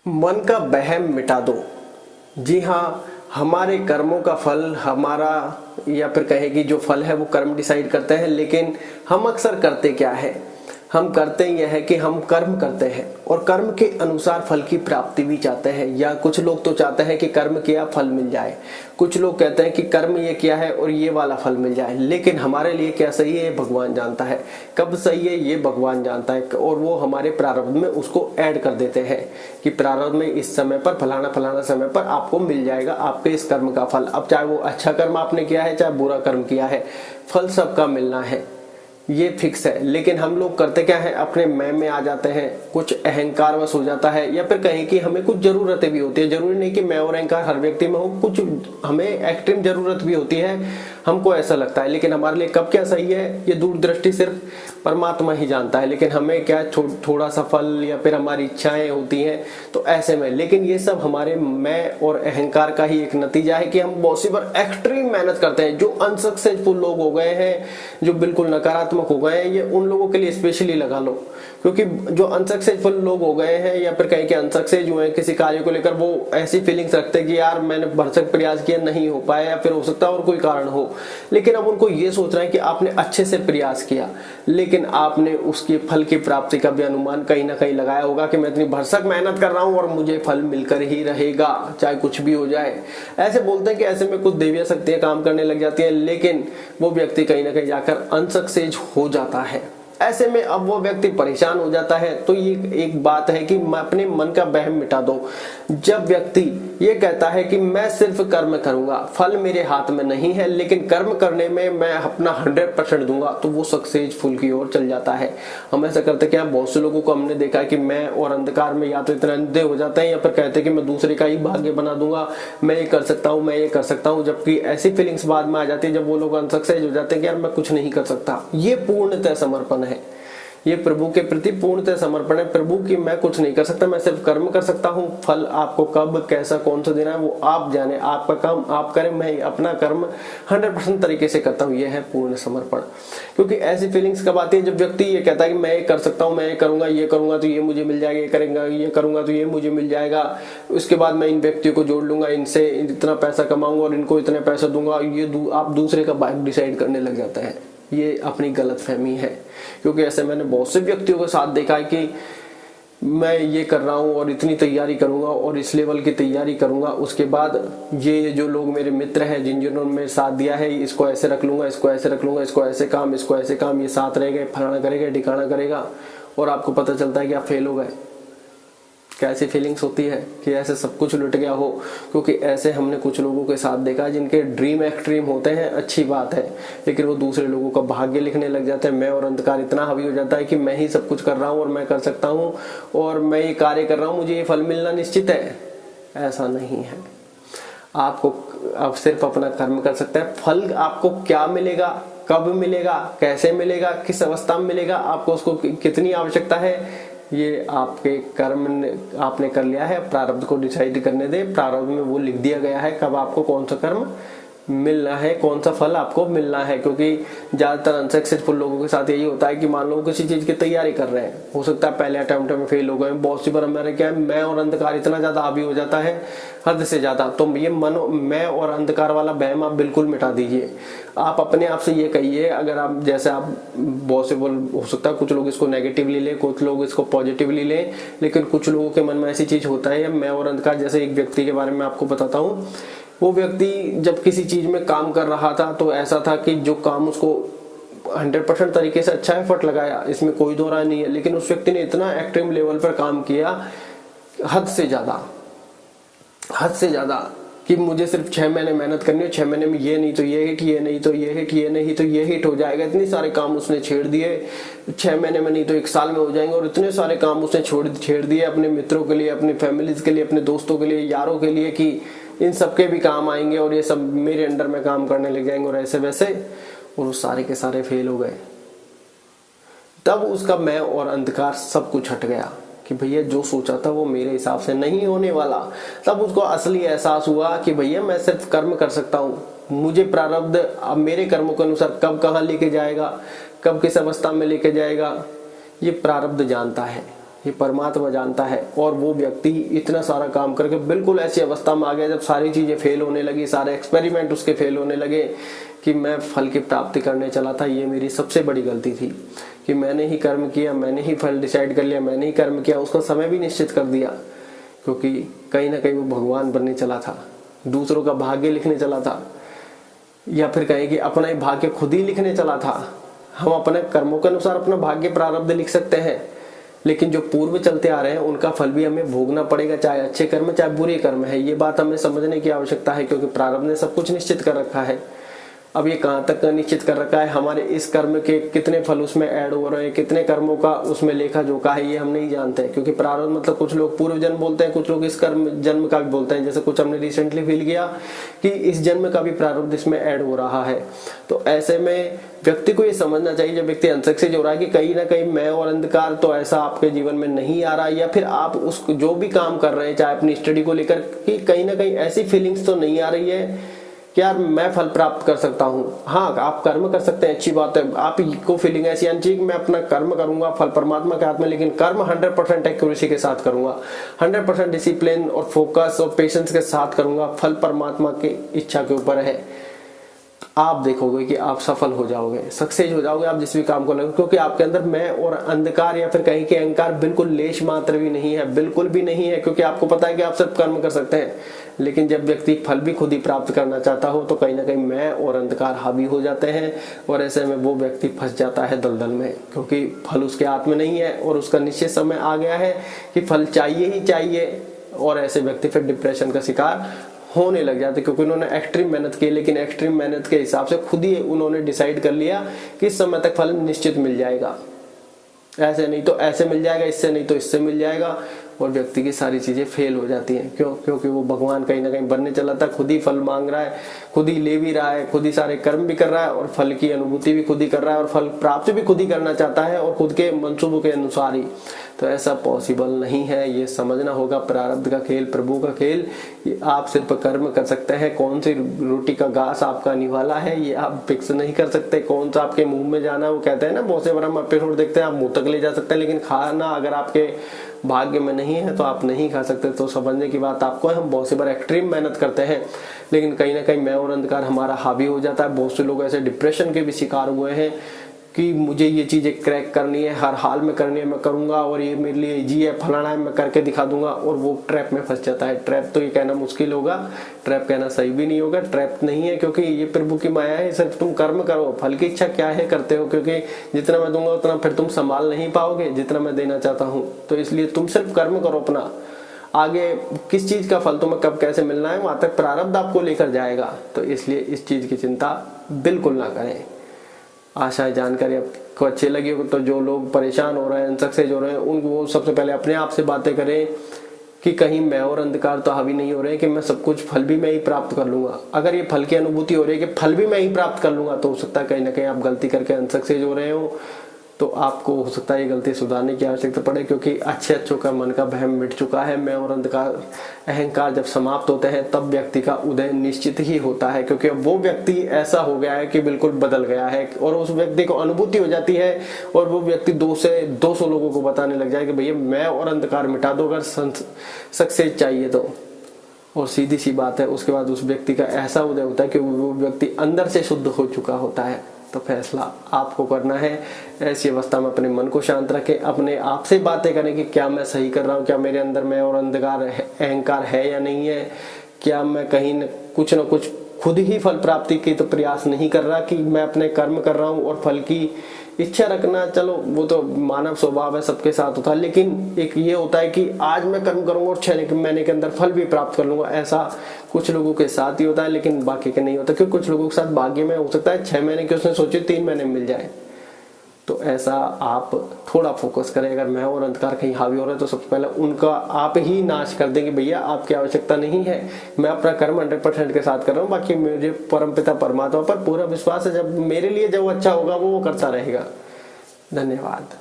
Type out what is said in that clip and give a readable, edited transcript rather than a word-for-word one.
मन का वहम मिटा दो। जी हाँ, हमारे कर्मों का फल हमारा, या फिर कहें कि जो फल है वो कर्म डिसाइड करते हैं। लेकिन हम अक्सर करते क्या है, हम करते यह है कि हम कर्म करते हैं और कर्म के अनुसार फल की प्राप्ति भी चाहते हैं। या कुछ लोग तो चाहते हैं कि कर्म किया फल मिल जाए, कुछ लोग कहते हैं कि कर्म ये किया है और ये वाला फल मिल जाए। लेकिन हमारे लिए क्या सही है ये भगवान जानता है, कब सही है ये भगवान जानता है। और वो हमारे प्रारब्ध में उसको ऐड कर देते हैं कि प्रारब्ध में इस समय पर फलाना फलाना समय पर आपको मिल जाएगा आपके इस कर्म का फल। अब चाहे वो अच्छा कर्म आपने किया है चाहे बुरा कर्म किया है, फल सबका मिलना है, ये फिक्स है। लेकिन हम लोग करते क्या है, अपने मैं में आ जाते हैं, कुछ अहंकारवश हो जाता है, या फिर कहें कि हमें कुछ जरूरतें भी होती है। जरूरी नहीं कि मैं और अहंकार हर व्यक्ति में हो, कुछ हमें एक्सट्रीम जरूरत भी होती है, हमको ऐसा लगता है। लेकिन हमारे लिए कब क्या सही है ये दूरदृष्टि सिर्फ परमात्मा ही जानता है। लेकिन हमें क्या थोड़ा सा फल या फिर हमारी इच्छाएं होती हैं तो ऐसे में। लेकिन ये सब हमारे मैं और अहंकार का ही एक नतीजा है कि हम बहुत सी बार एक्सट्रीम मेहनत करते हैं। जो अनसक्सेसफुल लोग हो गए हैं, जो बिल्कुल नकारात्मक हो गए हैं, ये उन लोगों के लिए स्पेशली लगा लो। क्योंकि जो अनसक्सेसफुल लोग हो गए हैं या फिर कहीं के अनसक्सेस हुए हैं किसी कार्य को लेकर, वो ऐसी फीलिंग्स रखते हैं कि यार मैंने भरसक प्रयास किया नहीं हो पाया, या फिर हो सकता है और कोई कारण हो। लेकिन अब उनको ये सोचना है कि आपने अच्छे से प्रयास किया, लेकिन आपने उसके फल की प्राप्ति का भी अनुमान कहीं ना कहीं लगाया होगा कि मैं इतनी भरसक मेहनत कर रहा हूं और मुझे फल मिलकर ही रहेगा चाहे कुछ भी हो जाए। ऐसे बोलते हैं कि ऐसे में कुछ देवीय शक्तियां काम करने लग जाती है, लेकिन वो व्यक्ति कहीं ना कहीं जाकर अनसक्सेस हो जाता है। ऐसे में अब वो व्यक्ति परेशान हो जाता है। तो ये एक बात है कि अपने मन का वहम मिटा दो। जब व्यक्ति ये कहता है कि मैं सिर्फ कर्म करूंगा, फल मेरे हाथ में नहीं है, लेकिन कर्म करने में मैं अपना 100% दूंगा, तो वो सक्सेसफुल की ओर चल जाता है। हम ऐसा करते क्या, बहुत से लोगों को हमने देखा है कि मैं और अंधकार में या तो इतने अंधे हो जाते हैं या फिर कहते हैं कि मैं दूसरे का ही भाग्य बना दूंगा, मैं ये कर सकता हूँ, मैं ये कर सकता हूँ। जबकि ऐसी फीलिंग्स बाद में आ जाती है जब वो लोग अनसक्सेस हो जाते हैं कि यार मैं कुछ नहीं कर सकता। ये पूर्णतः समर्पण है, ये प्रभु के प्रति पूर्णतः समर्पण है। प्रभु की मैं कुछ नहीं कर सकता, मैं सिर्फ कर्म कर सकता हूँ। फल आपको कब कैसा कौन सा देना है वो आप जाने, आपका काम आप करें, मैं अपना कर्म 100% तरीके से करता हूँ। यह है पूर्ण समर्पण। क्योंकि ऐसी फीलिंग्स कब आती है जब व्यक्ति ये कहता है कि मैं ये कर सकता हूँ, मैं ये करूंगा तो ये मुझे मिल जाएगा, ये करेंगे ये करूंगा तो ये मुझे मिल जाएगा, उसके बाद मैं इन व्यक्तियों को जोड़ लूंगा, इनसे इतना पैसा कमाऊंगा और इनको इतने पैसा दूंगा। ये आप दूसरे का भाग्य डिसाइड करने लग जाता है। ये अपनी गलतफहमी है। क्योंकि ऐसे मैंने बहुत से व्यक्तियों के साथ देखा है कि मैं ये कर रहा हूँ और इतनी तैयारी करूंगा और इस लेवल की तैयारी करूंगा, उसके बाद ये जो लोग मेरे मित्र हैं जिन्होंने मेरे साथ दिया है, इसको ऐसे रख लूंगा, इसको ऐसे रख लूंगा, इसको ऐसे काम, ये साथ रहेगा, फलाना करेगा, ठिकाना करेगा, और आपको पता चलता है कि आप फेल हो गए। कैसी फीलिंग्स होती है कि ऐसे सब कुछ लुट गया हो। क्योंकि ऐसे हमने कुछ लोगों के साथ देखा है जिनके ड्रीम एक्सट्रीम होते हैं, अच्छी बात है, लेकिन वो दूसरे लोगों का भाग्य लिखने लग जाते हैं। मैं और अंधकार इतना हावी हो जाता है कि मैं ही सब कुछ कर रहा हूँ और मैं कर सकता हूँ और मैं ये कार्य कर रहा हूँ, मुझे ये फल मिलना निश्चित है। ऐसा नहीं है। आपको आप सिर्फ अपना कर्म कर सकते हैं। फल आपको क्या मिलेगा, कब मिलेगा, कैसे मिलेगा, किस अवस्था में मिलेगा, आपको उसको कितनी आवश्यकता है, ये आपके कर्म ने आपने कर लिया है। प्रारब्ध को डिसाइड करने दे, प्रारब्ध में वो लिख दिया गया है कब आपको कौन सा कर्म मिलना है, कौन सा फल आपको मिलना है। क्योंकि ज्यादातर अनसक्सेसफुल लोगों के साथ यही होता है कि मान लो किसी चीज की तैयारी कर रहे हैं, हो सकता है पहले अटेम्प्ट में फेल हो गए। बहुत सी बार हमारे क्या है, मैं और अंधकार इतना ज्यादा हावी हो जाता है, हद से ज्यादा। तो ये मैं और अंधकार वाला वहम आप बिल्कुल मिटा दीजिए। आप अपने आप से ये कहिए, अगर आप जैसे आप पॉसिबल हो सकता है कुछ लोग इसको नेगेटिवली ले, कुछ लोग इसको पॉजिटिवली ले, लेकिन कुछ लोगों के मन में ऐसी चीज होता है। मैं और अंधकार जैसे एक व्यक्ति के बारे में आपको बताता हूँ। वो व्यक्ति जब किसी चीज में काम कर रहा था तो ऐसा था कि जो काम उसको 100% तरीके से अच्छा एफर्ट लगाया, इसमें कोई दो राय नहीं है, लेकिन उस व्यक्ति ने इतना एक्सट्रीम लेवल पर काम किया, हद से ज्यादा कि मुझे सिर्फ 6 महीने मेहनत करनी है, 6 महीने में ये नहीं तो ये हिट, ये नहीं तो ये हिट, ये नहीं तो ये हिट हो जाएगा। इतने सारे काम उसने छेड़ दिए, 6 महीने में नहीं तो 1 साल में हो जाएंगे, और इतने सारे काम उसने छेड़ दिए अपने मित्रों के लिए, अपने फैमिलीज के लिए, अपने दोस्तों के लिए, यारों के लिए, कि इन सबके भी काम आएंगे और ये सब मेरे अंडर में काम करने लग जाएंगे और ऐसे वैसे, और वो सारे के सारे फेल हो गए। तब उसका मैं और अंधकार सब कुछ हट गया कि भैया जो सोचा था वो मेरे हिसाब से नहीं होने वाला। तब उसको असली एहसास हुआ कि भैया मैं सिर्फ कर्म कर सकता हूँ, मुझे प्रारब्ध अब मेरे कर्मों के अनुसार कब कहाँ लेके जाएगा, कब किस अवस्था में लेके जाएगा, ये प्रारब्ध जानता है। ये परमात्मा जानता है। और वो व्यक्ति इतना सारा काम करके बिल्कुल ऐसी अवस्था में आ गया जब सारी चीजें फेल होने लगी, सारे एक्सपेरिमेंट उसके फेल होने लगे, कि मैं फल की प्राप्ति करने चला था, ये मेरी सबसे बड़ी गलती थी कि मैंने ही कर्म किया, मैंने ही फल डिसाइड कर लिया, मैंने ही कर्म किया, उसका समय भी निश्चित कर दिया, क्योंकि कहीं ना कहीं वो भगवान बनने चला था, दूसरों का भाग्य लिखने चला था, या फिर कहें कि अपना ही भाग्य खुद ही लिखने चला था। हम अपने कर्मों के अनुसार अपना भाग्य प्रारब्ध लिख सकते हैं, लेकिन जो पूर्व चलते आ रहे हैं उनका फल भी हमें भोगना पड़ेगा, चाहे अच्छे कर्म चाहे बुरे कर्म है। ये बात हमें समझने की आवश्यकता है, क्योंकि प्रारब्ध ने सब कुछ निश्चित कर रखा है। अब ये कहाँ तक निश्चित कर रखा है, हमारे इस कर्म के कितने फल उसमें ऐड हो रहे हैं, कितने कर्मों का उसमें लेखा जोखा है, ये हम नहीं जानते हैं। क्योंकि प्रारब्ध मतलब कुछ लोग पूर्व जन्म बोलते हैं, कुछ लोग इस कर्म जन्म का भी बोलते हैं। जैसे कुछ हमने रिसेंटली फील किया कि इस जन्म का भी प्रारब्ध इसमें ऐड हो रहा है। तो ऐसे में व्यक्ति को ये समझना चाहिए, जब व्यक्ति अंतरिक्ष से जुड़ रहा है, कि कहीं ना कहीं मैं और अंधकार तो ऐसा आपके जीवन में नहीं आ रहा, या फिर आप उस जो भी काम कर रहे हैं चाहे अपनी स्टडी को लेकर, कि कहीं ना कहीं ऐसी फीलिंग्स तो नहीं आ रही है कि यार मैं फल प्राप्त कर सकता हूँ। हाँ, आप कर्म कर सकते हैं, अच्छी बात है, आपको फीलिंग ऐसी आनी चाहिए कि मैं अपना कर्म करूंगा, फल परमात्मा के हाथ में, लेकिन कर्म 100% एक्यूरेसी के साथ करूंगा, 100% डिसिप्लिन और फोकस और पेशेंस के साथ करूंगा, फल परमात्मा की इच्छा के ऊपर है। आप देखोगे कि आप सफल हो जाओगे, सक्सेस हो जाओगे आप जिस भी काम को लगे, क्योंकि आपके अंदर मैं और अंधकार या फिर कहीं के अहंकार बिल्कुल लेश मात्र भी नहीं है, बिल्कुल भी नहीं है। क्योंकि आपको पता है कि आप सिर्फ कर्म कर सकते हैं, लेकिन जब व्यक्ति फल भी खुद ही प्राप्त करना चाहता हो तो कहीं ना कहीं मैं और अंधकार हावी हो जाते हैं, और ऐसे में वो व्यक्ति फंस जाता है दलदल में, क्योंकि फल उसके हाथ में नहीं है और उसका निश्चित समय आ गया है कि फल चाहिए ही चाहिए। और ऐसे व्यक्ति फिर डिप्रेशन का शिकार होने लग जाते, क्योंकि उन्होंने एक्सट्रीम मेहनत की, लेकिन एक्सट्रीम मेहनत के हिसाब से खुद ही उन्होंने डिसाइड कर लिया कि इस समय तक फल निश्चित मिल जाएगा, ऐसे नहीं तो ऐसे मिल जाएगा, इससे नहीं तो इससे मिल जाएगा, और व्यक्ति की सारी चीजें फेल हो जाती हैं। क्यों? क्योंकि वो भगवान कहीं ना कहीं बनने चला था, खुद ही फल मांग रहा है, खुद ही ले भी रहा है, खुद ही सारे कर्म भी कर रहा है, और फल की अनुभूति भी खुद ही कर रहा है, और फल प्राप्त भी खुद ही करना चाहता है, और खुद के मंसूबों के अनुसार ही। तो ऐसा पॉसिबल नहीं है, ये समझना होगा। प्रारब्ध का खेल, प्रभु का खेल, ये आप सिर्फ कर्म कर सकते हैं। कौन सी रोटी का घास आपका निवाला है ये आप फिक्स नहीं कर सकते, कौन सा आपके मुंह में जाना, वो कहते हैं ना, बहुत से बार हम एपिसोड देखते हैं, आप मुंह तक ले जा सकते हैं, लेकिन खाना अगर आपके भाग्य में नहीं है तो आप नहीं खा सकते। तो समझने की बात आपको है, हम बहुत से बार एक्सट्रीम मेहनत करते हैं, लेकिन कहीं ना कहीं मैं और अंधकार हमारा हावी हो जाता है। बहुत से लोग ऐसे डिप्रेशन के भी शिकार हुए हैं कि मुझे ये चीजें क्रैक करनी है, हर हाल में करनी है, मैं करूंगा, और ये मेरे लिए इजी है, फलाना है, मैं करके दिखा दूंगा, और वो ट्रैप में फंस जाता है। ट्रैप तो ये कहना मुश्किल होगा, ट्रैप कहना सही भी नहीं होगा, ट्रैप नहीं है, क्योंकि ये प्रभु की माया है। सिर्फ तुम कर्म करो, फल की इच्छा क्या है करते हो, क्योंकि जितना मैं दूंगा उतना फिर तुम संभाल नहीं पाओगे जितना मैं देना चाहता हूँ। तो इसलिए तुम सिर्फ कर्म करो अपना, आगे किस चीज का फल तुम्हें कब कैसे मिलना है वहां तक प्रारब्ध आपको लेकर जाएगा। तो इसलिए इस चीज की चिंता बिल्कुल ना करें। आशा है जानकारी आपको अच्छी लगी हो। तो जो लोग परेशान हो रहे हैं, सक्सेस हो रहे हैं, उनको वो सबसे पहले अपने आप से बातें करें कि कहीं मैं और अंधकार तो हावी नहीं हो रहे हैं कि मैं सब कुछ फल भी मैं ही प्राप्त कर लूंगा। अगर ये फल की अनुभूति हो रही है कि फल भी मैं ही प्राप्त कर लूंगा, तो हो सकता है कहीं ना कहीं आप गलती करके अनसक्सेस हो रहे हो। तो आपको हो सकता है ये गलती सुधारने की आवश्यकता पड़े, क्योंकि अच्छों का मन का भ्रम मिट चुका है। मैं और अंधकार अहंकार जब समाप्त होते हैं तब व्यक्ति का उदय निश्चित ही होता है, क्योंकि अब वो व्यक्ति ऐसा हो गया है कि बिल्कुल बदल गया है, और उस व्यक्ति को अनुभूति हो जाती है, और वो व्यक्ति 2 से 200 लोगों को बताने लग जाए कि भैया मैं और अंधकार मिटा दो अगर सक्सेस चाहिए तो। और सीधी सी बात है, उसके बाद उस व्यक्ति का ऐसा उदय होता है कि वो व्यक्ति अंदर से शुद्ध हो चुका होता है। तो फैसला आपको करना है। ऐसी अवस्था में अपने मन को शांत रखें, अपने आप से बातें करें कि क्या मैं सही कर रहा हूँ, क्या मेरे अंदर मैं और अंधकार अहंकार है या नहीं है, क्या मैं कहीं कुछ न कुछ खुद ही फल प्राप्ति की तो प्रयास नहीं कर रहा, कि मैं अपने कर्म कर रहा हूँ और फल की इच्छा रखना, चलो वो तो मानव स्वभाव है, सबके साथ होता है। लेकिन एक ये होता है कि आज मैं कर्म करूंगा और 6 महीने के अंदर फल भी प्राप्त कर लूंगा, ऐसा कुछ लोगों के साथ ही होता है, लेकिन बाकी के नहीं होता। क्योंकि कुछ लोगों के साथ भाग्य में हो सकता है 6 महीने की उसने सोची 3 महीने में मिल जाए। तो ऐसा आप थोड़ा फोकस करें। अगर मैं और अंधकार कहीं हावी हो रहे हैं तो सबसे पहले उनका आप ही नाश कर देंगे, भैया आपकी आवश्यकता नहीं है, मैं अपना कर्म 100% के साथ कर रहा हूँ, बाकी मुझे परमपिता परमात्मा पर पूरा विश्वास है, जब मेरे लिए जो अच्छा होगा वो करता रहेगा। धन्यवाद।